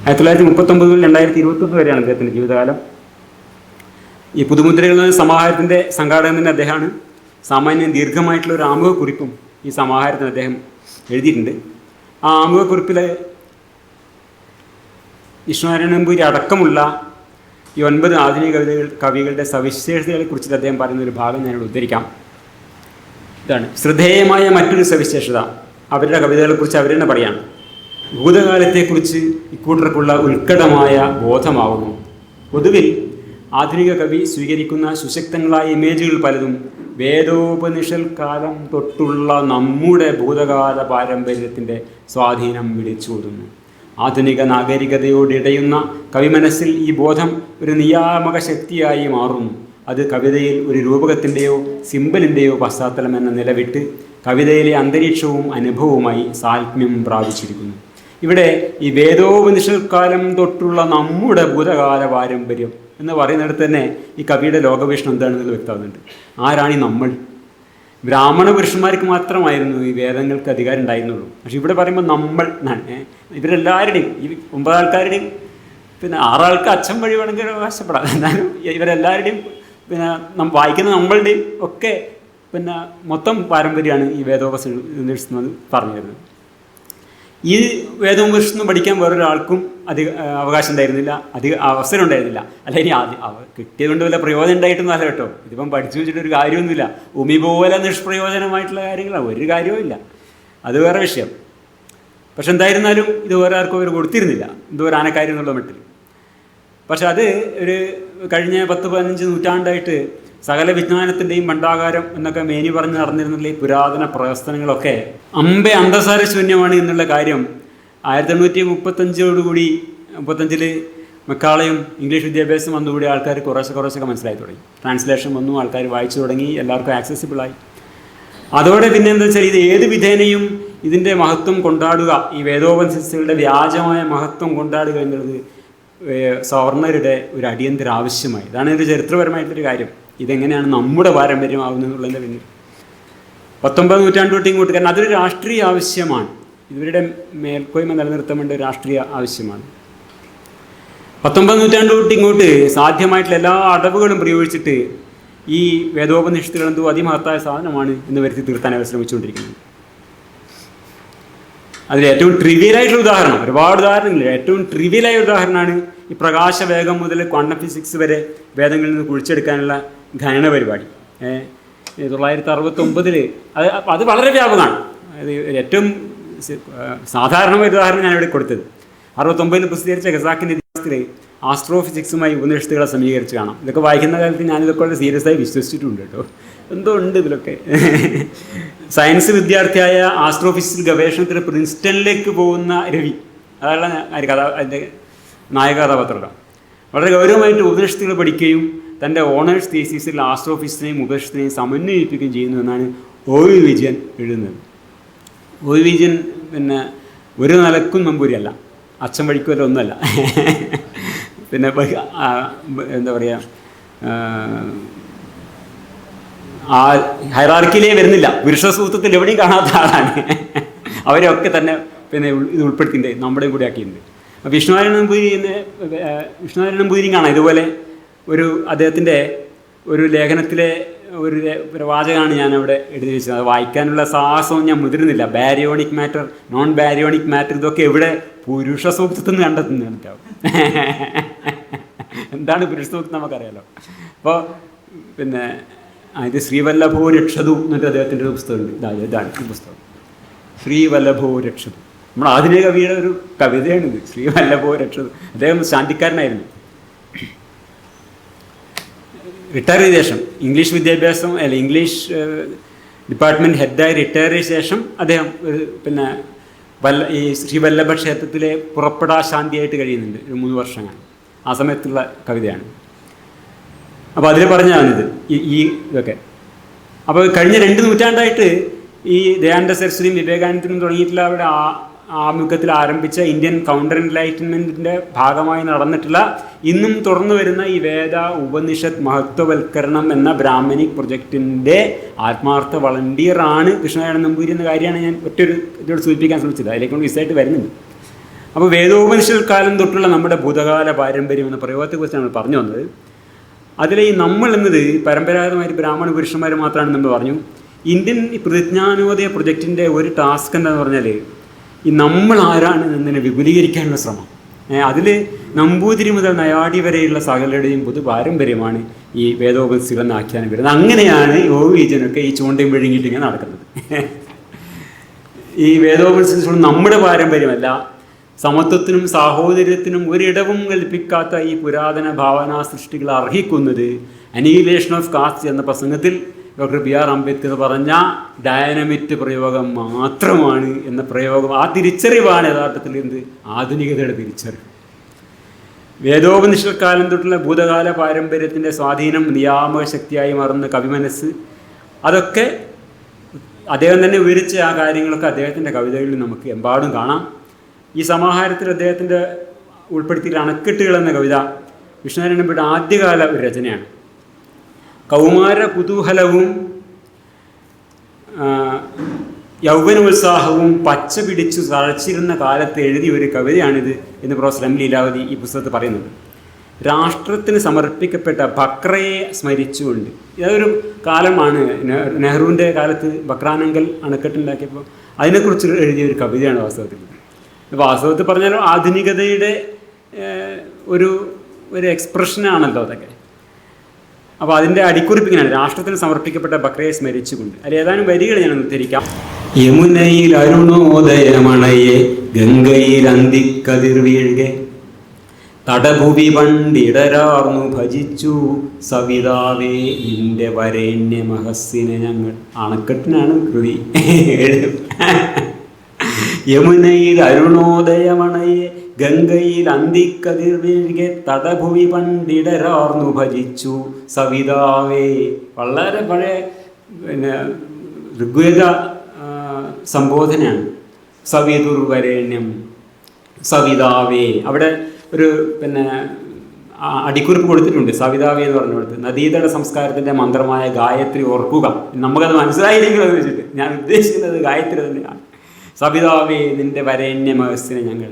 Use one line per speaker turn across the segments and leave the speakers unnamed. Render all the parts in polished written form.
1939 മുതൽ 2021 വരെയാണ് അദ്ദേഹത്തിൻ്റെ ജീവിതകാലം. ഈ പുതുമുദ്രകൾ സമാഹാരത്തിൻ്റെ സംഘാടകൻ തന്നെ അദ്ദേഹമാണ്. സാമാന്യം ദീർഘമായിട്ടുള്ള ഒരു ആമുഖക്കുറിപ്പും ഈ സമാഹാരത്തിന് അദ്ദേഹം എഴുതിയിട്ടുണ്ട്. ആ ആമുഖക്കുറിപ്പിൽ വിഷ്ണുനാരായണ നമ്പൂതിരി അടക്കമുള്ള ഈ 9 ആധുനിക കവികളുടെ സവിശേഷതകളെക്കുറിച്ചിട്ട് അദ്ദേഹം പറയുന്ന ഒരു ഭാഗം ഞാനിവിടെ ഉദ്ധരിക്കാം. ഇതാണ് ശ്രദ്ധേയമായ മറ്റൊരു സവിശേഷത. അവരുടെ കവിതകളെക്കുറിച്ച് അവർ തന്നെ പറയാണ്: ഭൂതകാലത്തെക്കുറിച്ച് ഇക്കൂട്ടർക്കുള്ള ഉത്കടമായ ബോധമാവുന്നു. പൊതുവിൽ ആധുനിക കവി സ്വീകരിക്കുന്ന സുശക്തങ്ങളായ ഇമേജുകൾ പലതും വേദോപനിഷൽ കാലം തൊട്ടുള്ള നമ്മുടെ ഭൂതകാല പാരമ്പര്യത്തിൻ്റെ സ്വാധീനം വിളിച്ചോതുന്നു. ആധുനിക നാഗരികതയോടിടയുന്ന കവിമനസ്സിൽ ഈ ബോധം ഒരു നിയാമക ശക്തിയായി മാറുന്നു. അത് കവിതയിൽ ഒരു രൂപകത്തിൻ്റെയോ സിമ്പലിൻ്റെയോ പശ്ചാത്തലം എന്ന നിലവിട്ട് കവിതയിലെ അന്തരീക്ഷവും അനുഭവവുമായി സാൽമ്യം പ്രാപിച്ചിരിക്കുന്നു. ഇവിടെ ഈ വേദോപനിഷൽക്കാലം തൊട്ടുള്ള നമ്മുടെ ഭൂതകാല പാരമ്പര്യം എന്ന് പറയുന്നിടത്ത് തന്നെ ഈ കവിയുടെ ലോകവീക്ഷണം എന്താണെന്നുള്ളത് വ്യക്തമാകുന്നുണ്ട്. ആരാണ് ഈ നമ്മൾ? ബ്രാഹ്മണ പുരുഷന്മാർക്ക് മാത്രമായിരുന്നു ഈ വേദങ്ങൾക്ക് അധികാരം ഉണ്ടായിരുന്നുള്ളൂ. പക്ഷെ ഇവിടെ പറയുമ്പോൾ നമ്മൾ എന്നാണ്. ഇവരെല്ലാവരുടെയും ഈ 9 ആൾക്കാരുടെയും പിന്നെ 6 ആൾക്ക് അച്ഛൻ വഴി വേണമെങ്കിൽ അവകാശപ്പെടാം. എന്നാലും ഇവരെല്ലാവരുടെയും പിന്നെ വായിക്കുന്ന നമ്മളുടെയും ഒക്കെ പിന്നെ മൊത്തം പാരമ്പര്യമാണ് ഈ വേദോപനിഷത്ത് പറഞ്ഞു തരുന്നത്. ഈ വേദോപനിഷത്ത് പഠിക്കാൻ വേറൊരാൾക്കും അവകാശം ഉണ്ടായിരുന്നില്ല, അവസരം ഉണ്ടായിരുന്നില്ല. അല്ല, ഇനി കിട്ടിയതുകൊണ്ട് വല്ല പ്രയോജനം ഉണ്ടായിട്ടൊന്നും അല്ല കേട്ടോ. ഇതിപ്പം പഠിച്ചു വെച്ചിട്ടൊരു കാര്യമൊന്നുമില്ല. ഉമി പോലെ നിഷ്പ്രയോജനമായിട്ടുള്ള കാര്യങ്ങളാണ്, ഒരു കാര്യവും ഇല്ല. അത് വേറെ വിഷയം. പക്ഷെ എന്തായിരുന്നാലും ഇത് വേറെ ആർക്കും അവർ കൊടുത്തിരുന്നില്ല, എന്തോ ഒരു ആനക്കാര്യം എന്നുള്ള മട്ടിൽ. പക്ഷെ അത് ഒരു കഴിഞ്ഞ 10-15 നൂറ്റാണ്ടായിട്ട് സകല വിജ്ഞാനത്തിൻ്റെയും ഭണ്ഡാകാരം എന്നൊക്കെ മേനി പറഞ്ഞ് നടന്നിരുന്നുള്ള ഈ പുരാതന പ്രവർത്തനങ്ങളൊക്കെ അന്തസാര ശൂന്യമാണ് എന്നുള്ള കാര്യം 1835 മെക്കാളയും ഇംഗ്ലീഷ് വിദ്യാഭ്യാസം വന്നുകൂടി ആൾക്കാർ കുറച്ചൊക്കെ മനസ്സിലായി തുടങ്ങി. ട്രാൻസ്ലേഷൻ വന്നു, ആൾക്കാർ വായിച്ചു തുടങ്ങി, എല്ലാവർക്കും ആക്സസിബിളായി. അതോടെ പിന്നെ എന്താ വെച്ചാൽ ഇത് ഏത് വിധേനയും ഇതിൻ്റെ മഹത്വം കൊണ്ടാടുക, ഈ വേദോപനിഷത്തുകളുടെ വ്യാജമായ മഹത്വം കൊണ്ടാടുക എന്നുള്ളത് സവർണരുടെ ഒരു അടിയന്തര ആവശ്യമായി. ഇതാണ് ഒരു ചരിത്രപരമായിട്ടൊരു കാര്യം. ഇതെങ്ങനെയാണ് നമ്മുടെ പാരമ്പര്യമാകുന്നതെന്നുള്ളതിൻ്റെ പിന്നിൽ 19 നൂറ്റാണ്ട് തൊട്ട് ഇങ്ങോട്ട്, കാരണം അതൊരു രാഷ്ട്രീയ ആവശ്യമാണ്. ഇവരുടെ മേൽക്കോയ്മ നിലനിർത്താൻ വേണ്ട ഒരു രാഷ്ട്രീയ ആവശ്യമാണ്. 19 നൂറ്റാണ്ട് തൊട്ട് ഇങ്ങോട്ട് സാധ്യമായിട്ടുള്ള എല്ലാ അടവുകളും പ്രയോഗിച്ചിട്ട് ഈ വേദോപനിഷത്തുകൾ എന്തോ അതിമഹത്തായ സാധനമാണ് എന്ന് വരുത്തി തീർത്താൻ അവർ ശ്രമിച്ചുകൊണ്ടിരിക്കുന്നത്. അതിൽ ഏറ്റവും ട്രിവിയലായിട്ടുള്ള ഉദാഹരണം, ഒരുപാട് ഉദാഹരണങ്ങളില്ല, ഏറ്റവും ട്രിവിയലായ ഉദാഹരണമാണ് ഈ പ്രകാശവേഗം മുതൽ ക്വാണ്ടം ഫിസിക്സ് വരെ വേദങ്ങളിൽ നിന്ന് കുഴിച്ചെടുക്കാനുള്ള ഖനന പരിപാടി. 1969 അത് വളരെ വ്യാപകമാണ്. അത് ഏറ്റവും സാധാരണമായ ഉദാഹരണം ഞാനിവിടെ കൊടുത്തത് 69 പ്രസിദ്ധീകരിച്ച ഖസാക്കിൻ്റെ ഇതിഹാസത്തിൽ ആസ്ട്രോഫിസിക്സുമായി ഉപനിഷത്തുകളെ സമീകരിച്ച് കാണാം. ഇതൊക്കെ വായിക്കുന്ന കാലത്ത് ഞാനിതൊക്കെ വളരെ സീരിയസ് ആയി വിശ്വസിച്ചിട്ടുണ്ട് കേട്ടോ. എന്തോ ഉണ്ട് ഇതിലൊക്കെ. സയൻസ് വിദ്യാർത്ഥിയായ ആസ്ട്രോഫിസിക്സ് ഗവേഷണത്തിന് പ്രിൻസ്റ്റണിലേക്ക് പോകുന്ന രവി, അതാണ് അതിൻ്റെ നായക കഥാപാത്രം. വളരെ ഗൗരവമായിട്ട് ഉപനിഷത്തുകൾ പഠിക്കുകയും തൻ്റെ ഓണേഴ്സ് തീസിസിൽ ആസ്ട്രോഫിസിക്സിനെയും ഉപനിഷത്തിനെയും സമന്വയിപ്പിക്കുകയും ചെയ്യുന്നു എന്നാണ് OV വിജയൻ എഴുതുന്നത്. OV വിജയൻ പിന്നെ ഒരു നിലക്കും നമ്പൂരിയല്ല, അച്ഛൻ വഴിക്കുമല്ല, ഒന്നുമല്ല. പിന്നെ എന്താ പറയുക, ആ ഹൈറാർക്കിയിലേ വരുന്നില്ല. പുരുഷസൂത്രത്തിൽ എവിടെയും കാണാത്ത ആളാണ്. അവരെയൊക്കെ തന്നെ പിന്നെ ഇത് ഉൾപ്പെടുത്തിയിട്ടുണ്ട്, നമ്മുടെയും കൂടെ ആക്കിയിട്ടുണ്ട്. വിഷ്ണുനാരായണ നമ്പൂതിരി കാണാം ഇതുപോലെ അദ്ദേഹത്തിൻ്റെ ഒരു ലേഖനത്തിലെ ഒരു വാചകമാണ് ഞാനവിടെ എഴുതി വെച്ചത്. അത് വായിക്കാനുള്ള സാഹസവും ഞാൻ മുതിരുന്നില്ല. ബാരിയോണിക് മാറ്റർ, നോൺ ബാരിയോണിക് മാറ്റർ, ഇതൊക്കെ എവിടെ പുരുഷ സൂക്തത്തിൽ നിന്ന് കണ്ടെത്തുന്നതാവും. എന്താണ് പുരുഷ സൂക്തം നമുക്കറിയാലോ. അപ്പോൾ പിന്നെ ഇത് ശ്രീവല്ലഭോ രക്ഷതു എന്നിട്ട് അദ്ദേഹത്തിൻ്റെ ഒരു പുസ്തകമുണ്ട്. ഇതാണ് ഈ പുസ്തകം, ശ്രീവല്ലഭോ രക്ഷതു. നമ്മുടെ ആധുനിക കവിയുടെ ഒരു കവിതയാണിത്, ശ്രീവല്ലഭോ രക്ഷതു. അദ്ദേഹം ശാന്തിക്കാരനായിരുന്നു. റിട്ടയർ ചെയ്ത ശേഷം ഇംഗ്ലീഷ് വിദ്യാഭ്യാസം ഇംഗ്ലീഷ് ഡിപ്പാർട്ട്മെൻറ്റ് ഹെഡായി റിട്ടയർ ചെയ്ത ശേഷം അദ്ദേഹം പിന്നെ ഈ ശ്രീവല്ലഭ ക്ഷേത്രത്തിലെ പുറപ്പെടാ ശാന്തിയായിട്ട് കഴിയുന്നുണ്ട് ഒരു 3 വർഷങ്ങൾ. ആ സമയത്തുള്ള കവിതയാണ്. അപ്പോൾ അതിൽ പറഞ്ഞതാണിത് ഈ ഇതൊക്കെ. അപ്പോൾ കഴിഞ്ഞ 2 നൂറ്റാണ്ടായിട്ട് ഈ ദയാനന്ദ സരസ്വതിയും വിവേകാനന്ദനും തുടങ്ങിയിട്ടുള്ള അവിടെ ആമുഖത്തിൽ ആരംഭിച്ച ഇന്ത്യൻ കൗണ്ടർ എൻലൈറ്റൻമെൻറ്റിൻ്റെ ഭാഗമായി നടന്നിട്ടുള്ള ഇന്നും തുറന്നു വരുന്ന ഈ വേദ ഉപനിഷത്ത് മഹത്വവൽക്കരണം എന്ന ബ്രാഹ്മണിക് പ്രൊജക്റ്റിൻ്റെ ആത്മാർത്ഥ വളണ്ടിയറാണ് കൃഷ്ണനാരായണ നമ്പൂതിരി എന്ന കാര്യമാണ് ഞാൻ ഒറ്റൊരു ഇതോട് സൂചിപ്പിക്കാൻ ശ്രമിച്ചത്. അതിലേക്കൊണ്ട് വിസായിട്ട് വരുന്നുണ്ട്. അപ്പോൾ വേദോപനിഷൽ കാലം തൊട്ടുള്ള നമ്മുടെ ഭൂതകാല പാരമ്പര്യം എന്ന പ്രയോഗത്തെക്കുറിച്ച് നമ്മൾ പറഞ്ഞു വന്നത്. അതിൽ ഈ നമ്മൾ എന്നത് പരമ്പരാഗതമായി ബ്രാഹ്മണ പുരുഷന്മാർ മാത്രമാണ് നമ്മൾ പറഞ്ഞു. ഇന്ത്യൻ പ്രതിജ്ഞാനോദയ പ്രൊജക്റ്റിൻ്റെ ഒരു ടാസ്ക് എന്താണെന്ന് പറഞ്ഞാൽ ഈ നമ്മൾ ആരാണ് എന്നതിനെ വിപുലീകരിക്കാനുള്ള ശ്രമം. അതിൽ നമ്പൂതിരി മുതൽ നയാടി വരെയുള്ള സകലരുടെയും പൊതു പാരമ്പര്യമാണ് ഈ വേദോപനിഷത്തുകൾ എന്ന ആഖ്യാനം വരുന്നത്. അങ്ങനെയാണ് യോഗീജനൊക്കെ ഈ ചൂണ്ടയും വിഴുങ്ങിയിട്ട് ഇങ്ങനെ നടക്കുന്നത്. ഈ വേദോപനിഷത്തുകൾ നമ്മുടെ പാരമ്പര്യമല്ല, സമത്വത്തിനും സാഹോദര്യത്തിനും ഒരിടവും കൽപ്പിക്കാത്ത ഈ പുരാതന ഭാവനാ സൃഷ്ടികൾ അർഹിക്കുന്നത് അനീഹിലേഷൻ ഓഫ് കാസ്റ്റ് എന്ന പ്രസംഗത്തിൽ ഡോക്ടർ BR അംബേദ്കർ പറഞ്ഞ ഡയനമിറ്റ് പ്രയോഗം മാത്രമാണ് എന്ന പ്രയോഗം. ആ തിരിച്ചറിവാണ് യഥാർത്ഥത്തിൽ എന്ത് ആധുനികതയുടെ തിരിച്ചറിവ്. വേദോപനിഷൽ കാലം തൊട്ടുള്ള ഭൂതകാല പാരമ്പര്യത്തിൻ്റെ സ്വാധീനം നിയാമക ശക്തിയായി മാറുന്ന കവിമനസ്സ്, അതൊക്കെ അദ്ദേഹം തന്നെ വിവരിച്ച ആ കാര്യങ്ങളൊക്കെ അദ്ദേഹത്തിൻ്റെ കവിതകളിൽ നമുക്ക് എമ്പാടും കാണാം. ഈ സമാഹാരത്തിൽ അദ്ദേഹത്തിൻ്റെ ഉൾപ്പെടുത്തിയ അണക്കെട്ടുകൾ എന്ന കവിത വിഷ്ണുനാരായണ നമ്പിയുടെ ആദ്യകാല ഒരു രചനയാണ്. കൗമാര കുതൂഹലവും യൗവനോത്സാഹവും പച്ച പിടിച്ചു തഴച്ചിരുന്ന കാലത്ത് എഴുതിയ ഒരു കവിതയാണിത് എന്ന് പ്രൊഫസർ M. ലീലാവതി ഈ പുസ്തകത്തിൽ പറയുന്നുണ്ട്. രാഷ്ട്രത്തിന് സമർപ്പിക്കപ്പെട്ട ബക്രയെ സ്മരിച്ചുകൊണ്ട്, ഇതൊരു കാലമാണ് നെഹ്റുവിൻ്റെ കാലത്ത് ബക്രാനങ്കൽ അണക്കെട്ടുണ്ടാക്കിയപ്പോൾ അതിനെക്കുറിച്ച് എഴുതിയ ഒരു കവിതയാണ് വാസ്തവത്തിൽ. വാസ്തവത്തിൽ പറഞ്ഞാലും ആധുനികതയുടെ ഒരു എക്സ്പ്രഷനാണല്ലോ അതൊക്കെ. അപ്പോൾ അതിൻ്റെ അടിക്കുറിപ്പിങ്ങനെയാണ് രാഷ്ട്രത്തിന് സമർപ്പിക്കപ്പെട്ട ബക്രയെ സ്മരിച്ചുകൊണ്ട്. അതിൽ ഏതാനും വരികൾ ഞാൻ ഉദ്ധരിക്കാം. യമുനയിൽ അരുണോദയമണയെ ഗംഗയിൽ അന്തിക്കതിർ വീഴുകെ തടഭുവി പണ്ടിടരാർന്നു ഭജിച്ചു സവിതാവേ നിന്റെ വരേണ്യ മഹസ്സിനെ ഞങ്ങൾ. അണക്കെട്ടിനാണ് കൃതി. യമുനയിൽ അരുണോദയമണയെ ഗംഗയിൽ അന്തിക്കതിർ വീഴുകെ തടഭുവി പണ്ടിടരാർന്നു ഭജിച്ചു സവിതാവേ. വളരെ പഴയ ഋഗ്വേദ സംബോധനയാണ്. സവിതുർവരേണ്യം സവിതാവേ. അവിടെ ഒരു അടിക്കുറിപ്പ് കൊടുത്തിട്ടുണ്ട്. സവിതാവേ എന്ന് പറഞ്ഞു കൊടുത്ത് നദീതട സംസ്കാരത്തിൻ്റെ മന്ത്രമായ ഗായത്രി ഓർക്കുക. നമുക്കത് മനസ്സിലായില്ലെങ്കിലും എന്ന് വെച്ചിട്ട് ഞാൻ ഉദ്ദേശിക്കുന്നത് ഗായത്രി തന്നെയാണ്. സവിതാവേ നിന്റെ വരേണ്യ മഹസ്സിനെ ഞങ്ങൾ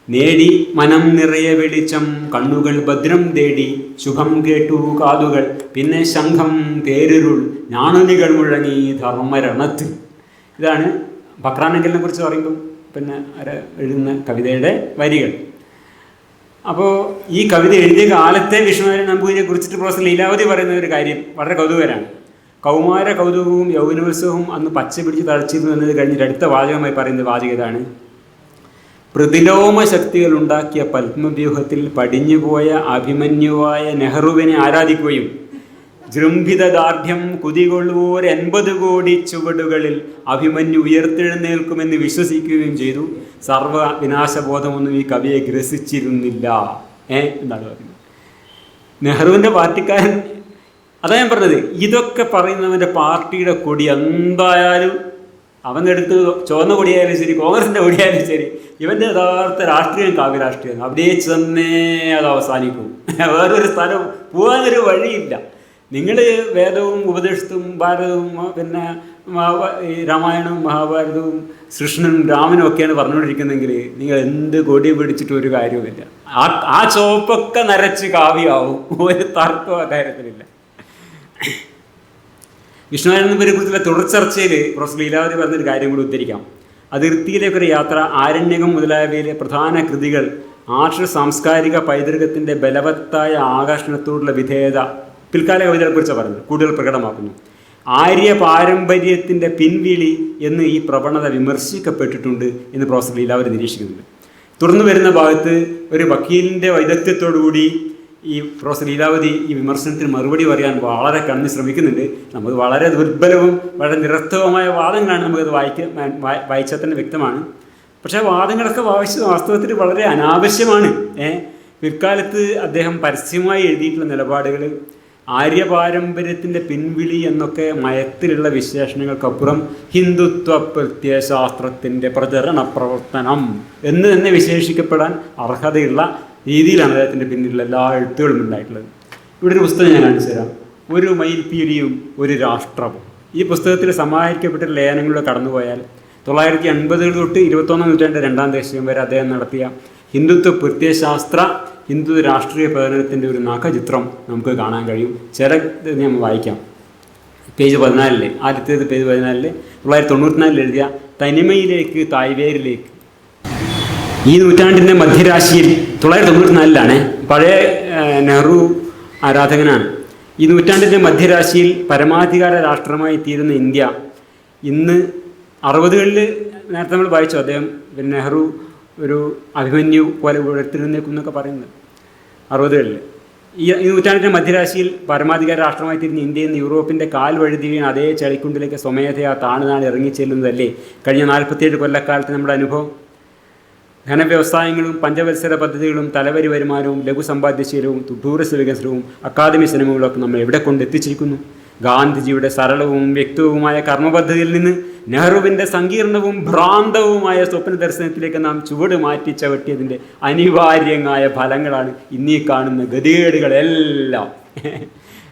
നേടി മനം നിറയെ വെളിച്ചം കണ്ണുകൾ ഭദ്രം തേടി ശുഭം കേട്ടു കാതുകൾ പിന്നെ ശംഖം തേരുരുൾ ഞാണുലികൾ മുഴങ്ങി ധർമ്മരണത്തിൽ. ഇതാണ് ബക്രാനങ്കലിനെ കുറിച്ച് പറയുമ്പം എഴുതുന്ന കവിതയുടെ വരികൾ. അപ്പോൾ ഈ കവിത എഴുതിയ കാലത്തെ വിഷ്ണുനാരായണ നമ്പൂതിരിയെ കുറിച്ചിട്ട് പ്രൊഫസർ ലീലാവതി പറയുന്ന ഒരു കാര്യം വളരെ കൗതുകരമാണ്. കൗമാര കൗതുകവും യൗവനോത്സവവും അന്ന് പച്ച പിടിച്ച് തഴച്ചിരുന്നു എന്നത് കഴിഞ്ഞിട്ട് അടുത്ത വാചകമായി പറയുന്ന വാചകം ഇതാണ്: പ്രതിലോമ ശക്തികൾ ഉണ്ടാക്കിയ പത്മവ്യൂഹത്തിൽ പടിഞ്ഞുപോയ അഭിമന്യുവായ നെഹ്റുവിനെ ആരാധിക്കുകയും ജൃംഭിതദാർഢ്യം കുതികൊള്ളുവോർ 80 കോടി ചുവടുകളിൽ അഭിമന്യു ഉയർത്തെഴുന്നേൽക്കുമെന്ന് വിശ്വസിക്കുകയും ചെയ്തു. സർവ വിനാശബോധമൊന്നും ഈ കവിയെ ഗ്രസിച്ചിരുന്നില്ല എന്നാണ് പറയുന്നത്. നെഹ്റുവിൻ്റെ പാർട്ടിക്കാരൻ, അതാ ഞാൻ പറഞ്ഞത്, ഇതൊക്കെ പറയുന്നവൻ്റെ പാർട്ടിയുടെ കൊടി എന്തായാലും അവനെടുത്ത് ചുവന്ന കൊടിയായാലും ശരി, കോൺഗ്രസിൻ്റെ കൊടിയായാലും ശരി, ഇവൻ്റെ യഥാർത്ഥ രാഷ്ട്രീയം കാവ്യരാഷ്ട്രീയം. അവിടെ ചെന്നേ അത് അവസാനിക്കും. വേറൊരു സ്ഥലം പോകാനൊരു വഴിയില്ല. നിങ്ങൾ വേദവും ഉപദേശത്തും ഭാരതവും രാമായണവും മഹാഭാരതവും കൃഷ്ണനും രാമനും ഒക്കെയാണ് പറഞ്ഞുകൊണ്ടിരിക്കുന്നതെങ്കിൽ നിങ്ങൾ എന്ത് കൊടി പിടിച്ചിട്ട് ഒരു കാര്യവുമില്ല. ആ ചോപ്പൊക്കെ നരച്ച് കാവ്യമാവും. ഒരു തർക്കവും ആ കാര്യത്തിലില്ല. വിഷ്ണുനാരായണ നമ്പൂതിരിയെ കുറിച്ചുള്ള തുടർ ചർച്ചയിൽ പ്രൊഫസർ ലീലാവതി പറഞ്ഞൊരു കാര്യം കൂടി ഉദ്ധരിക്കാം. അതിർത്തിയിലേക്കൊരു യാത്ര, ആരണ്യകം മുതലായവയിലെ പ്രധാന കൃതികൾ ആർഷ സാംസ്കാരിക പൈതൃകത്തിൻ്റെ ബലവത്തായ ആകർഷണത്തോടുള്ള വിധേയത പിൽക്കാല കവിതകളെക്കുറിച്ച് പറയുന്നത് കൂടുതൽ പ്രകടമാക്കുന്നു. ആര്യ പാരമ്പര്യത്തിൻ്റെ പിൻവിളി എന്ന് ഈ പ്രവണത വിമർശിക്കപ്പെട്ടിട്ടുണ്ട് എന്ന് പ്രൊഫസർ ലീലാവതി നിരീക്ഷിക്കുന്നുണ്ട്. തുടർന്ന് വരുന്ന ഭാഗത്ത് ഒരു വക്കീലിൻ്റെ വൈദഗ്ധ്യത്തോടുകൂടി ഈ പ്രൊഫസർ ലീലാവതി ഈ വിമർശനത്തിന് മറുപടി പറയാൻ വളരെ കണ്ണി ശ്രമിക്കുന്നുണ്ട്. നമുക്ക് വളരെ ദുർബലവും വളരെ നിരർത്ഥവുമായ വാദങ്ങളാണ്. നമുക്കത് വായിച്ചാൽ തന്നെ വ്യക്തമാണ്. പക്ഷേ വാദങ്ങളൊക്കെ വാസ്തവത്തിൽ വളരെ അനാവശ്യമാണ്. പിൽക്കാലത്ത് അദ്ദേഹം പരസ്യമായി എഴുതിയിട്ടുള്ള നിലപാടുകൾ ആര്യപാരമ്പര്യത്തിൻ്റെ പിൻവിളി എന്നൊക്കെ മയത്തിലുള്ള വിശേഷണങ്ങൾക്കപ്പുറം ഹിന്ദുത്വ പ്രത്യയശാസ്ത്രത്തിൻ്റെ പ്രചരണ പ്രവർത്തനം എന്ന് തന്നെ വിശേഷിക്കപ്പെടാൻ അർഹതയുള്ള രീതിയിലാണ് അദ്ദേഹത്തിൻ്റെ പിന്നിലുള്ള എല്ലാ എഴുത്തുകളും ഉണ്ടായിട്ടുള്ളത്. ഇവിടെ ഒരു പുസ്തകം ഞാൻ കാണിച്ചു തരാം. ഒരു മയിൽപ്പീലിയും ഒരു രാഷ്ട്രവും. ഈ പുസ്തകത്തിൽ സമാഹരിക്കപ്പെട്ട ലേഖനങ്ങളിലൂടെ കടന്നുപോയാൽ 980 തൊട്ട് 21-ാം നൂറ്റാണ്ട് 2-ാം ദശകം വരെ അദ്ദേഹം നടത്തിയ ഹിന്ദുത്വ പ്രത്യയശാസ്ത്ര ഹിന്ദു രാഷ്ട്രീയ പ്രകടനത്തിൻ്റെ ഒരു നഖചിത്രം നമുക്ക് കാണാൻ കഴിയും. ചില ഞാൻ വായിക്കാം. പേജ് 14, ആദ്യത്തേത് പേജ് 14, 1994 എഴുതിയ തനിമയിലേക്ക് തായ്വേരിലേക്ക്. ഈ നൂറ്റാണ്ടിൻ്റെ മധ്യരാശിയിൽ 994 പഴയ നെഹ്റു ആരാധകനാണ്. ഈ നൂറ്റാണ്ടിൻ്റെ മധ്യരാശിയിൽ പരമാധികാര രാഷ്ട്രമായി തീരുന്ന ഇന്ത്യ ഇന്ന് 60കളിൽ നേരത്തെ നമ്മൾ വായിച്ചു, അദ്ദേഹം നെഹ്റു ഒരു അഭിമന്യു പോലെ ഉയർത്തിരുന്നേക്കുന്നൊക്കെ പറയുന്നത് 60കളിൽ. ഈ നൂറ്റാണ്ടിൻ്റെ മധ്യരാശിയിൽ പരമാധികാര രാഷ്ട്രമായി തീരുന്ന ഇന്ത്യയിൽ നിന്ന് യൂറോപ്പിൻ്റെ കാൽ വഴുതിയാണ് അതേ ചളിക്കുണ്ടിലേക്ക് സ്വമേധയാ താണുനാൾ ഇറങ്ങിച്ചെല്ലുന്നതല്ലേ കഴിഞ്ഞ 47 കൊല്ലക്കാലത്ത് നമ്മുടെ അനുഭവം. ധനവ്യവസായങ്ങളും പഞ്ചവത്സര പദ്ധതികളും തലവരി വരുമാനവും ലഘുസമ്പാദ്യശീലവും ടൂറിസ്റ്റ് വികസനവും അക്കാദമി സിനിമകളൊക്കെ നമ്മൾ എവിടെ കൊണ്ടെത്തിച്ചിരിക്കുന്നു? ഗാന്ധിജിയുടെ സരളവും വ്യക്തവുമായ കർമ്മപദ്ധതിയിൽ നിന്ന് നെഹ്റുവിൻ്റെ സങ്കീർണവും ഭ്രാന്തവുമായ സ്വപ്ന ദർശനത്തിലേക്ക് നാം ചുവട് മാറ്റി ചവിട്ടിയതിൻ്റെ അനിവാര്യമായ ഫലങ്ങളാണ് ഇന്നീ കാണുന്ന ഗതികേടുകളെല്ലാം.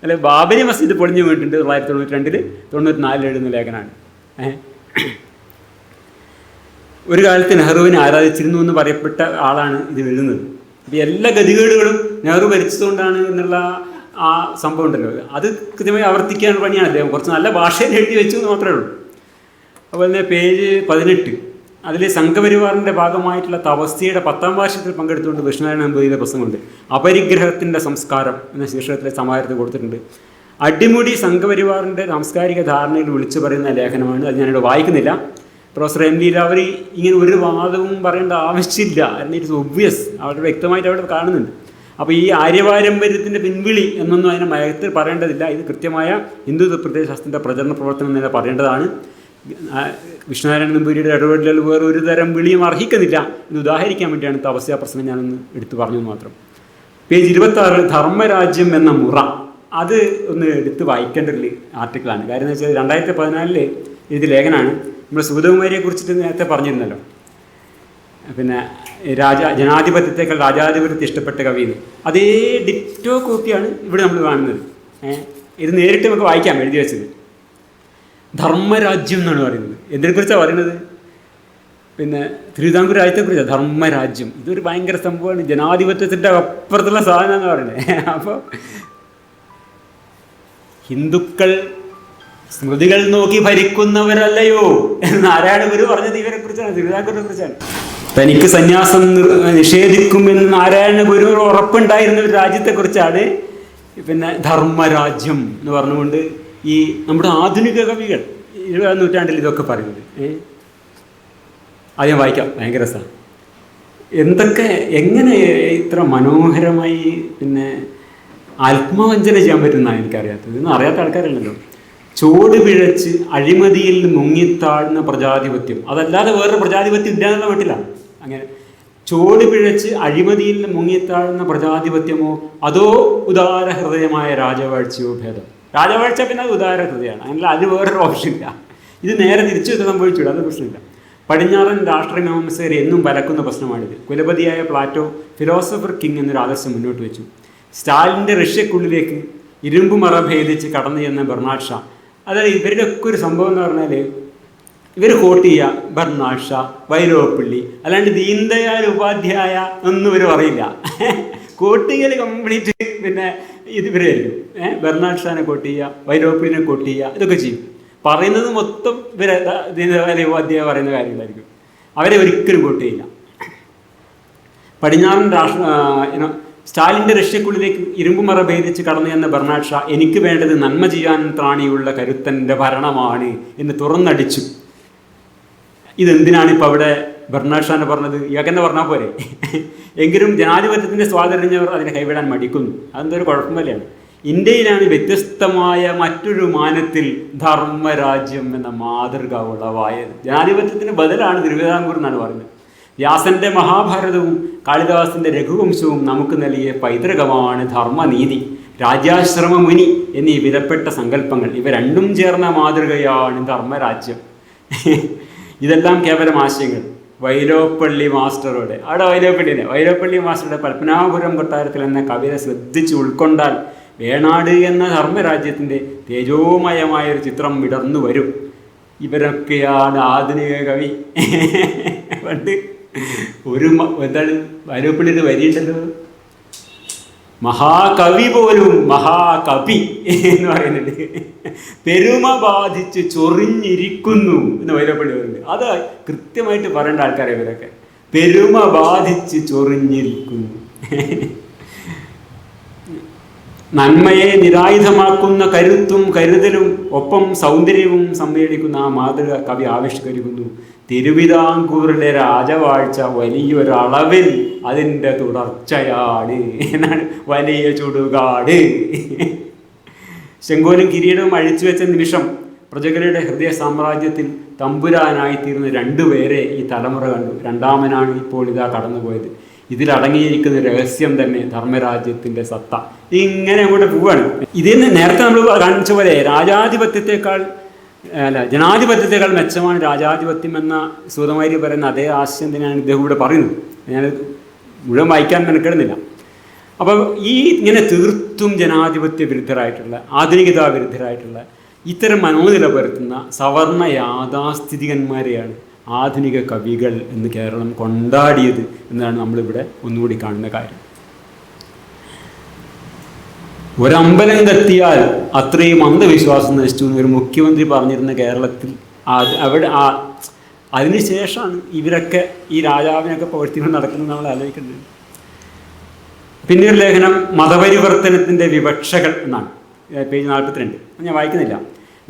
അല്ലെ, ബാബരി മസ്ജിദ് പൊളിഞ്ഞു വീണിട്ടുണ്ട് 1992, 94 എഴുതുന്ന ലേഖനാണ്. ഒരു കാലത്ത് നെഹ്റുവിനെ ആരാധിച്ചിരുന്നു എന്ന് പറയപ്പെട്ട ആളാണ് ഇത് എഴുതുന്നത്. അപ്പോൾ എല്ലാ ഗതികേടുകളും നെഹ്റു ഭരിച്ചതുകൊണ്ടാണ് എന്നുള്ള ആ സംഭവം ഉണ്ടല്ലോ, അത് കൃത്യമായി ആവർത്തിക്കാനുള്ള പണിയാണ് അദ്ദേഹം. കുറച്ച് നല്ല ഭാഷയിൽ എഴുതി വെച്ചു എന്ന് മാത്രമേ ഉള്ളൂ. അപ്പോൾ തന്നെ പേജ് 18, അതിൽ സംഘപരിവാറിൻ്റെ ഭാഗമായിട്ടുള്ള തപസ്യയുടെ 10ാം വാർഷികത്തിൽ പങ്കെടുത്തുകൊണ്ട് വിഷ്ണുനാരായണ നമ്പൂതിരിയുടെ പ്രസംഗമുണ്ട്. അപരിഗ്രഹത്തിൻ്റെ സംസ്കാരം എന്ന ശീർഷകത്തിലെ സമാഹാരത്തിൽ കൊടുത്തിട്ടുണ്ട്. അടിമുടി സംഘപരിവാറിൻ്റെ സാംസ്കാരിക ധാരണയിൽ വിളിച്ചു പറയുന്ന ലേഖനമാണ്. അത് ഞാനിവിടെ വായിക്കുന്നില്ല. പ്രൊഫസർ എം ലീലാവരി ഇങ്ങനെ ഒരു വാദവും പറയേണ്ട ആവശ്യമില്ല, അല്ലെങ്കിൽ ഇറ്റ്സ് ഒബ്വിയസ്, അവിടെ വ്യക്തമായിട്ട് അവിടെ കാണുന്നുണ്ട്. അപ്പോൾ ഈ ആര്യപാരമ്പര്യത്തിൻ്റെ പിൻവിളി എന്നൊന്നും അതിനെ മയത്തിൽ പറയേണ്ടതില്ല. ഇത് കൃത്യമായ ഹിന്ദു പ്രത്യയശാസ്ത്രത്തിൻ്റെ പ്രചരണ പ്രവർത്തനം എന്ന് പറയേണ്ടതാണ്. വിഷ്ണുനാരായണ നമ്പൂതിരിയുടെ ഇടപെടലുകൾ വേറെ ഒരു തരം വിളിയും അർഹിക്കുന്നില്ല. ഇത് ഉദാഹരിക്കാൻ വേണ്ടിയാണ് തപസ്യ പ്രസംഗം ഞാനൊന്ന് എടുത്തു പറഞ്ഞു മാത്രം. പേജ് 26, ധർമ്മരാജ്യം എന്ന മുറ, അത് ഒന്ന് എടുത്ത് വായിക്കേണ്ട ഒരു ആർട്ടിക്കിളാണ്. കാര്യം എന്ന് വെച്ചാൽ 2014 ഇത് ലേഖനാണ്. നമ്മൾ സുഗതകുമാരിയെ കുറിച്ചിട്ട് നേരത്തെ പറഞ്ഞിരുന്നല്ലോ, പിന്നെ ജനാധിപത്യത്തെക്കാൾ രാജാധിപത്യത്തെ ഇഷ്ടപ്പെട്ട കവിയെന്ന്. അതേ ഡിറ്റോ കോപ്പിയാണ് ഇവിടെ നമ്മൾ കാണുന്നത്. ഇത് നേരിട്ട് നമുക്ക് വായിക്കാം, എഴുതി വെച്ചത്. ധർമ്മരാജ്യം എന്നാണ് പറയുന്നത്. എന്തിനെക്കുറിച്ചാണ് പറയുന്നത്? പിന്നെ തിരുവിതാംകൂർ രാജ്യത്തെക്കുറിച്ചാണ് ധർമ്മരാജ്യം. ഇതൊരു ഭയങ്കര സംഭവമാണ്, ജനാധിപത്യത്തിൻ്റെ അപ്പുറത്തുള്ള സാധനം എന്ന് പറയുന്നത്. അപ്പോൾ ഹിന്ദുക്കൾ സ്മൃതികൾ നോക്കി ഭരിക്കുന്നവരല്ലയോ എന്ന് നാരായണ ഗുരു പറഞ്ഞത് ഇവരെക്കുറിച്ചാണ്, തിരുവിതാംകൂറിനെ കുറിച്ചാണ്. തനിക്ക് സന്യാസം നിഷേധിക്കുമെന്ന് നാരായണ ഗുരു ഉറപ്പുണ്ടായിരുന്ന ഒരു രാജ്യത്തെക്കുറിച്ചാണ് പിന്നെ ധർമ്മരാജ്യം എന്ന് പറഞ്ഞുകൊണ്ട് ഈ നമ്മുടെ ആധുനിക കവികൾ 20ാം നൂറ്റാണ്ടിൽ ഇതൊക്കെ പറയുന്നത്. ആദ്യം വായിക്കാം, ഭയങ്കര രസമാണ്. എന്തൊക്കെ എങ്ങനെ ഇത്ര മനോഹരമായി പിന്നെ ആത്മവഞ്ചന ചെയ്യാൻ പറ്റുന്നതാണ് എനിക്കറിയാത്തത്. ഇതൊന്നും അറിയാത്ത ആൾക്കാരല്ലല്ലോ. ചോട് പിഴച്ച് അഴിമതിയിൽ മുങ്ങിത്താഴ്ന്ന പ്രജാധിപത്യം, അതല്ലാതെ വേറൊരു പ്രജാധിപത്യം ഇല്ല എന്നുള്ള മട്ടിലാണ്. അങ്ങനെ ചോട് പിഴച്ച് അഴിമതിയിൽ മുങ്ങിത്താഴ്ന്ന പ്രജാധിപത്യമോ അതോ ഉദാര ഹൃദയമായ രാജവാഴ്ചയോ ഭേദം. രാജവാഴ്ച പിന്നെ അത് ഉദാര ഹൃദയമാണ്, അങ്ങനെ അത് വേറൊരു ഓപ്ഷൻ ഇല്ല. ഇത് നേരെ തിരിച്ചു സംഭവിച്ചില്ല, അത് പ്രശ്നമില്ല. പടിഞ്ഞാറൻ രാഷ്ട്രമീമാംസകരെ എന്നും പരക്കുന്ന പ്രശ്നമാണിത്. കുലപതിയായ പ്ലാറ്റോ ഫിലോസഫർ കിങ് എന്നൊരു ആദർശം മുന്നോട്ട് വെച്ചു. സ്റ്റാലിൻ്റെ റഷ്യക്കുള്ളിലേക്ക് ഇരുമ്പ് മറ ഭേദിച്ച് കടന്നു ചെന്ന ബെർണാഡ് ഷാ. അതായത് ഇവരുടെ ഒക്കെ ഒരു സംഭവം എന്ന് പറഞ്ഞാൽ ഇവർ കോട്ട് ചെയ്യുക ബെർണാഡ് ഷാ, വൈലോപ്പിള്ളി, അല്ലാണ്ട് ദീൻദയാൽ ഉപാധ്യായ ഒന്നും ഇവർ പറയില്ല. കോട്ട് ചെയ്യൽ കംപ്ലീറ്റ് പിന്നെ ഇവരായിരിക്കും. ബെർണാഡ് ഷാനെ കോട്ട് ചെയ്യുക, വൈലോപ്പിള്ളിനെ കോട്ട് ചെയ്യുക, ഇതൊക്കെ ചെയ്യും. പറയുന്നത് മൊത്തം ഇവരെ ദീൻദയാൽ ഉപാധ്യായ പറയുന്ന കാര്യങ്ങളായിരിക്കും. അവരെ ഒരിക്കലും കോട്ട് ചെയ്യില്ല. പടിഞ്ഞാറൻ സ്റ്റാലിൻ്റെ റഷ്യക്കുള്ളിലേക്ക് ഇരുമ്പുമറ ഭേദിച്ച് കടന്നു ചെന്ന ബെർണാഡ് ഷാ എനിക്ക് വേണ്ടത് നന്മ ചെയ്യാൻ ത്രാണിയുള്ള കരുത്തൻ്റെ ഭരണമാണ് എന്ന് തുറന്നടിച്ചു. ഇതെന്തിനാണ് ഇപ്പോൾ അവിടെ ബെർണാഡ് ഷാനെ പറഞ്ഞത്? ഇയാൾക്കെന്നെ പറഞ്ഞാൽ പോരെ. എങ്കിലും ജനാധിപത്യത്തിൻ്റെ സ്വാതന്ത്ര്യവർ അതിനെ കൈവിടാൻ മടിക്കുന്നു. അതെന്തൊരു കുഴപ്പമല്ലാണ്. ഇന്ത്യയിലാണ് വ്യത്യസ്തമായ മറ്റൊരു മാനത്തിൽ ധർമ്മരാജ്യം എന്ന മാതൃക ഉളവായത്. ജനാധിപത്യത്തിന് ബദലാണ് തിരുവിതാംകൂർ എന്നാണ് പറയുന്നത്. വ്യാസൻ്റെ മഹാഭാരതവും കാളിദാസൻ്റെ രഘുവംശവും നമുക്ക് നൽകിയ പൈതൃകമാണ് ധർമ്മനീതി, രാജ്യാശ്രമ മുനി എന്നീ വിലപ്പെട്ട സങ്കല്പങ്ങൾ. ഇവ രണ്ടും ചേർന്ന മാതൃകയാണ് ധർമ്മരാജ്യം. ഇതെല്ലാം കേവലം ആശയങ്ങൾ. വൈലോപ്പള്ളി മാസ്റ്ററുടെ അവിടെ വൈലോപ്പള്ളി മാസ്റ്ററുടെ പത്മനാഭപുരം കൊട്ടാരത്തിൽ എന്ന കവിത ശ്രദ്ധിച്ച് ഉൾക്കൊണ്ടാൽ വേണാട് എന്ന ധർമ്മരാജ്യത്തിൻ്റെ തേജോമയമായൊരു ചിത്രം വിടർന്നു വരും. ഇവരൊക്കെയാണ് ആധുനിക കവി. പണ്ട് എന്താണ് വരൂപ്പിള്ളൊരു വരിയുണ്ടല്ലോ, മഹാകവി പോലും മഹാകവി എന്ന് പറയുന്നുണ്ട്. പെരുമ ബാധിച്ച് ചൊറിഞ്ഞിരിക്കുന്നു എന്ന് വൈരപ്പള്ളി പറയുന്നുണ്ട്. അത് കൃത്യമായിട്ട് പറയേണ്ട ആൾക്കാരെ ഇവരൊക്കെ. പെരുമ ബാധിച്ച് ചൊറിഞ്ഞിരിക്കുന്നു. നന്മയെ നിരായുധമാക്കുന്ന കരുത്തും കരുതലും ഒപ്പം സൗന്ദര്യവും സമ്മേളിക്കുന്ന ആ മാതൃക കവി ആവിഷ്കരിക്കുന്നു. തിരുവിതാംകൂറിലെ രാജവാഴ്ച വലിയൊരളവിൽ അതിൻ്റെ തുടർച്ചയാണ് എന്നാണ്. വലിയ ചുടുകാട്. ചെങ്കോലും കിരീടവും അഴിച്ചു വെച്ച നിമിഷം പ്രജകളുടെ ഹൃദയ സാമ്രാജ്യത്തിൽ തമ്പുരാനായിത്തീർന്ന രണ്ടുപേരെ ഈ തലമുറ കണ്ടു. രണ്ടാമനാണ് ഇപ്പോൾ ഇതാ കടന്നുപോയത്. ഇതിലടങ്ങിയിരിക്കുന്ന രഹസ്യം തന്നെ ധർമ്മരാജ്യത്തിൻ്റെ സത്ത. ഇങ്ങനെ അങ്ങോട്ട് പോവാണ്. ഇതിന് നേരത്തെ നമ്മൾ കാണിച്ച പോലെ ജനാധിപത്യത്തെക്കാൾ മെച്ചമാണ് രാജാധിപത്യം എന്ന സൂതമാരി പറയുന്ന അതേ ആശയം തന്നെയാണ് ഇദ്ദേഹം ഇവിടെ പറയുന്നത്. ഞാൻ മുഴുവൻ വായിക്കാൻ മെനക്കെടുന്നില്ല. അപ്പോൾ ഈ ഇങ്ങനെ തീർത്തും ജനാധിപത്യ വിരുദ്ധരായിട്ടുള്ള, ആധുനികതാ വിരുദ്ധരായിട്ടുള്ള ഇത്തരം മനോനില പരത്തുന്ന സവർണ യാഥാസ്ഥിതികന്മാരെയാണ് ആധുനിക കവികൾ എന്ന് കേരളം കൊണ്ടാടിയത് എന്നാണ് നമ്മളിവിടെ ഒന്നുകൂടി കാണുന്ന കാര്യം. ഒരമ്പലം കത്തിയാൽ അത്രയും അന്ധവിശ്വാസം നശിച്ചു എന്നൊരു മുഖ്യമന്ത്രി പറഞ്ഞിരുന്ന കേരളത്തിൽ അവിടെ അതിനുശേഷമാണ് ഇവരൊക്കെ ഈ രാജാവിനൊക്കെ പ്രവർത്തികൾ നടക്കുന്നത് നമ്മൾ ആലോചിക്കുന്നത്. പിന്നീട് ലേഖനം മതപരിവർത്തനത്തിൻ്റെ വിവക്ഷകൾ എന്നാണ്, പേജ് 42. ഞാൻ വായിക്കുന്നില്ല.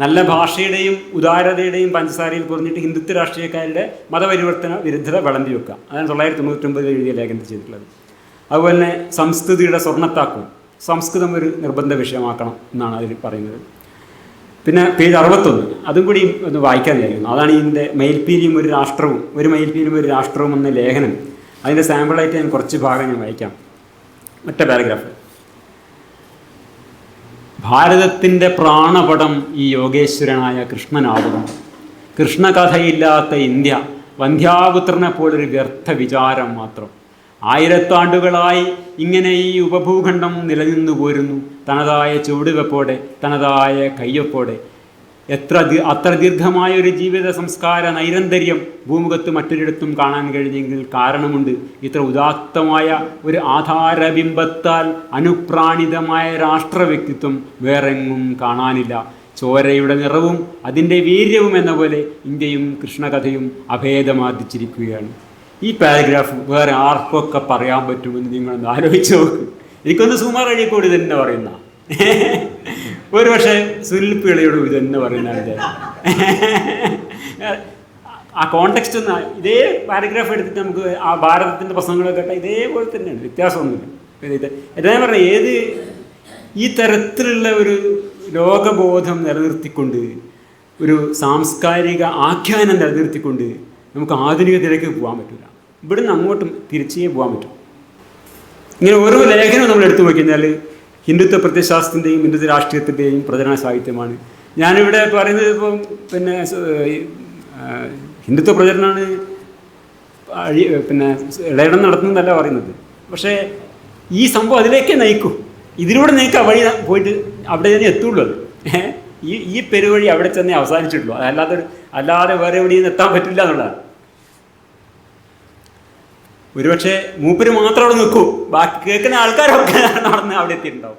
നല്ല ഭാഷയുടെയും ഉദാരതയുടെയും പഞ്ചസാരയിൽ കുറഞ്ഞിട്ട് ഹിന്ദുത്വ രാഷ്ട്രീയക്കാരുടെ മതപരിവർത്തന വിരുദ്ധത വിളമ്പി വെക്കുക. അതാണ് 1999 എഴുതിയ ലേഖനത്തിൽ ചെയ്തിട്ടുള്ളത്. അതുപോലെ തന്നെ സംസ്കൃതിയുടെ സ്വർണ്ണത്താക്കും, സംസ്കൃതം ഒരു നിർബന്ധ വിഷയമാക്കണം എന്നാണ് അതിൽ പറയുന്നത്. പിന്നെ പേജ് 61, അതും കൂടി ഒന്ന് വായിക്കാൻ കഴിയുന്നു. അതാണ് ഇതിൻ്റെ മയിൽപ്പീലിയും ഒരു രാഷ്ട്രവും, ഒരു മയിൽപ്പീലിയും ഒരു രാഷ്ട്രവും എന്ന ലേഖനം. അതിൻ്റെ സാമ്പിളായിട്ട് ഞാൻ കുറച്ച് ഭാഗം ഞാൻ വായിക്കാം. ഒറ്റ പാരഗ്രാഫ്. ഭാരതത്തിൻ്റെ പ്രാണപടം ഈ യോഗേശ്വരനായ കൃഷ്ണനാകുന്നു. കൃഷ്ണകഥയില്ലാത്ത ഇന്ത്യ വന്ധ്യാപുത്രനെ പോലൊരു വ്യർത്ഥ വിചാരം മാത്രം. 1000 ആണ്ടുകളായി ഇങ്ങനെ ഈ ഉപഭൂഖണ്ഡം നിലനിന്നു പോരുന്നു, തനതായ ചുവടുവെപ്പോടെ, തനതായ കയ്യൊപ്പോടെ. അത്ര ദീർഘമായൊരു ജീവിത സംസ്കാര നൈരന്തര്യം ഭൂമുഖത്ത് മറ്റൊരിടത്തും കാണാൻ കഴിഞ്ഞെങ്കിൽ കാരണമുണ്ട്. ഇത്ര ഉദാത്തമായ ഒരു ആധാരബിംബത്താൽ അനുപ്രാണിതമായ രാഷ്ട്രവ്യക്തിത്വം വേറെങ്ങും കാണാനില്ല. ചോരയുടെ നിറവും അതിൻ്റെ വീര്യവും എന്ന പോലെ ഇന്ത്യയും കൃഷ്ണകഥയും അഭേദമാർജിച്ചിരിക്കുകയാണ്. ഈ പാരഗ്രാഫ് വേറെ ആർക്കൊക്കെ പറയാൻ പറ്റുമെന്ന് നിങ്ങളൊന്ന് ആലോചിച്ച് നോക്ക്. എനിക്കൊന്ന് സുമാർ അഴീക്കോട് തന്നെ പറയുന്ന, ഒരു പക്ഷേ സുനിൽ പിള്ളയോടും ഇത് തന്നെ പറയുന്നതാണ്. ആ കോണ്ടെക്സ്റ്റ് ഒന്ന് ഇതേ പാരഗ്രാഫ് എടുത്തിട്ട് നമുക്ക് ആ ഭാരതത്തിൻ്റെ പ്രസംഗങ്ങളൊക്കെ കേട്ടാൽ ഇതേപോലെ തന്നെയാണ്, വ്യത്യാസമൊന്നുമില്ല. എന്താ പറഞ്ഞാൽ ഏത് ഈ തരത്തിലുള്ള ഒരു ലോകബോധം നിലനിർത്തിക്കൊണ്ട്, ഒരു സാംസ്കാരിക ആഖ്യാനം നിലനിർത്തിക്കൊണ്ട് നമുക്ക് ആധുനികതയിലേക്ക് പോകാൻ പറ്റില്ല. ഇവിടുന്ന് അങ്ങോട്ടും തിരിച്ചേ പോകാൻ പറ്റും. ഇങ്ങനെ ഓരോ ലേഖനം നമ്മൾ എടുത്തു നോക്കിക്കഴിഞ്ഞാൽ ഹിന്ദുത്വ പ്രത്യയശാസ്ത്രത്തിൻ്റെയും ഹിന്ദുത്വ രാഷ്ട്രീയത്തിൻ്റെയും പ്രചരണ സാഹിത്യമാണ്. ഞാനിവിടെ പറയുന്നത് ഇപ്പം പിന്നെ ഹിന്ദുത്വ പ്രചരണമാണ് പിന്നെ ഇടയിടം നടത്തുന്നതല്ല പറയുന്നത്. പക്ഷേ ഈ സംഭവം അതിലേക്കേ നയിക്കും. ഇതിലൂടെ നിങ്ങൾക്ക് ആ വഴി പോയിട്ട് അവിടെ തന്നെ എത്തുള്ളൂ. അത് ഈ പെരുവഴി അവിടെ തന്നെ അവസാനിച്ചിട്ടുള്ളൂ. അല്ലാതെ വേറെ എവിടെയും എത്താൻ പറ്റില്ല എന്നുള്ളതാണ്. ഒരുപക്ഷെ മൂപ്പര് മാത്രം അവിടെ നിൽക്കൂ, ബാക്കി കേൾക്കുന്ന ആൾക്കാരൊക്കെ നടന്ന് അവിടെ എത്തിയിട്ടുണ്ടാവും.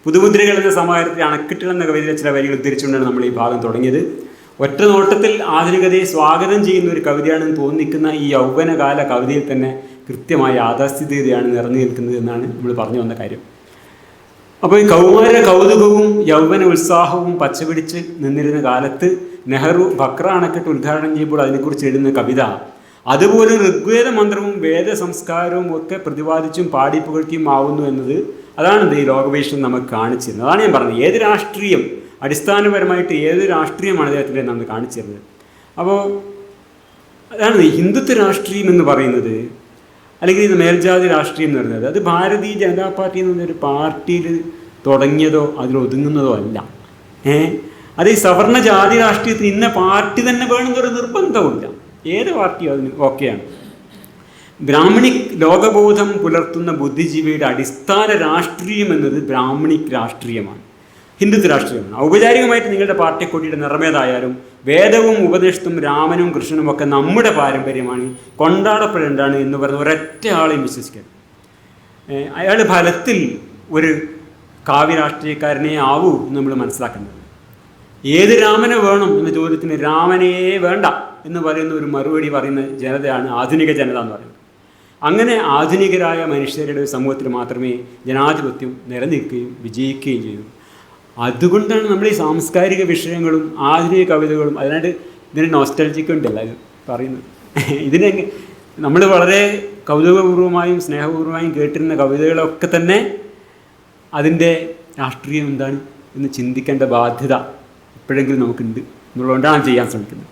പുതുമുദ്രകൾ എന്ന സമാഹാരത്തിൽ അണക്കെട്ടുകൾ എന്ന കവിതയിലെ ചില വരികൾ ഉദ്ധരിച്ചുകൊണ്ടാണ് നമ്മൾ ഈ ഭാഗം തുടങ്ങിയത്. ഒറ്റ നോട്ടത്തിൽ ആധുനികതയെ സ്വാഗതം ചെയ്യുന്ന ഒരു കവിതയാണെന്ന് തോന്നിക്കുന്ന ഈ യൗവനകാല കവിതയിൽ തന്നെ കൃത്യമായ യാഥാസ്ഥിതികതയാണ് നിറഞ്ഞു നിൽക്കുന്നത് എന്നാണ് നമ്മൾ പറഞ്ഞു വന്ന കാര്യം. അപ്പോൾ ഈ കൗമാര കൗതുകവും യൗവന ഉത്സാഹവും പച്ചപിടിച്ച് നിന്നിരുന്ന കാലത്ത് നെഹ്റു ബക്ര അണക്കെട്ട് ഉദ്ഘാടനം ചെയ്യുമ്പോൾ അതിനെക്കുറിച്ച് എഴുതുന്ന കവിത അതുപോലെ ഋഗ്വേദ മന്ത്രവും വേദ സംസ്കാരവും ഒക്കെ പ്രതിപാദിച്ചും പാടിപ്പുകഴ്ത്തിയും ആവുന്നു എന്നത് അതാണ് ഈ ലോകവീക്ഷണം നമുക്ക് കാണിച്ചിരുന്നത്. അതാണ് ഞാൻ പറഞ്ഞത്, ഏത് രാഷ്ട്രീയം അടിസ്ഥാനപരമായിട്ട് ഏത് രാഷ്ട്രീയമാണ് അദ്ദേഹത്തിൻ്റെ നമ്മൾ കാണിച്ചിരുന്നത്. അപ്പോൾ അതാണ് ഈ ഹിന്ദുത്വ രാഷ്ട്രീയം എന്ന് പറയുന്നത്, അല്ലെങ്കിൽ ഇത് മേൽജാതി രാഷ്ട്രീയം എന്ന് പറയുന്നത്, അത് ഭാരതീയ ജനതാ പാർട്ടി എന്ന് പറഞ്ഞൊരു പാർട്ടിയിൽ തുടങ്ങിയതോ അതിലൊതുങ്ങുന്നതോ അല്ല. അത് ഈ സവർണ ജാതി രാഷ്ട്രീയത്തിന് ഇന്ന പാർട്ടി തന്നെ വേണമെന്നൊരു നിർബന്ധമില്ല. ഏത് പാർട്ടിയും അതിന് ഓക്കെയാണ്. ബ്രാഹ്മണിക് ലോകബോധം പുലർത്തുന്ന ബുദ്ധിജീവിയുടെ അടിസ്ഥാന രാഷ്ട്രീയം എന്നത് ബ്രാഹ്മണിക് രാഷ്ട്രീയമാണ്. ഹിന്ദുത്വ രാഷ്ട്രീയമാണ്. ഔപചാരികമായിട്ട് നിങ്ങളുടെ പാർട്ടിക്കൊടിയുടെ നിറമേതായാലും വേദവും ഉപദേശത്തും രാമനും കൃഷ്ണനും ഒക്കെ നമ്മുടെ പാരമ്പര്യമാണ്, കൊണ്ടാടപ്പെടേണ്ടതാണ് എന്ന് പറഞ്ഞ ഒരൊറ്റ ആളെയും വിശ്വസിക്കാൻ. അയാൾ ഫലത്തിൽ ഒരു കാവ്യരാഷ്ട്രീയക്കാരനെ ആവൂ എന്ന് നമ്മൾ മനസ്സിലാക്കേണ്ടത്. ഏത് രാമനെ വേണം എന്ന ചോദ്യത്തിന് രാമനേ വേണ്ട എന്ന് പറയുന്ന ഒരു മറുപടി പറയുന്ന ജനതയാണ് ആധുനിക ജനത എന്ന് പറയുന്നത്. അങ്ങനെ ആധുനികരായ മനുഷ്യരുടെ സമൂഹത്തിൽ മാത്രമേ ജനാധിപത്യം നിലനിൽക്കുകയും വിജയിക്കുകയും ചെയ്യൂ. അതുകൊണ്ടാണ് നമ്മൾ ഈ സാംസ്കാരിക വിഷയങ്ങളും ആധുനിക കവിതകളും, അതിനായിട്ട് ഇതിന് നോസ്റ്റാൾജിക് ഉണ്ടല്ല ഇത് പറയുന്നത്. ഇതിനെ നമ്മൾ വളരെ കൗതുകപൂർവമായും സ്നേഹപൂർവമായും കേട്ടിരുന്ന കവിതകളൊക്കെ തന്നെ അതിൻ്റെ രാഷ്ട്രീയം എന്താണ് എന്ന് ചിന്തിക്കേണ്ട ബാധ്യത എപ്പോഴെങ്കിലും നമുക്കുണ്ട് എന്നുള്ളതുകൊണ്ടാണ് ചെയ്യാൻ ശ്രമിക്കുന്നത്.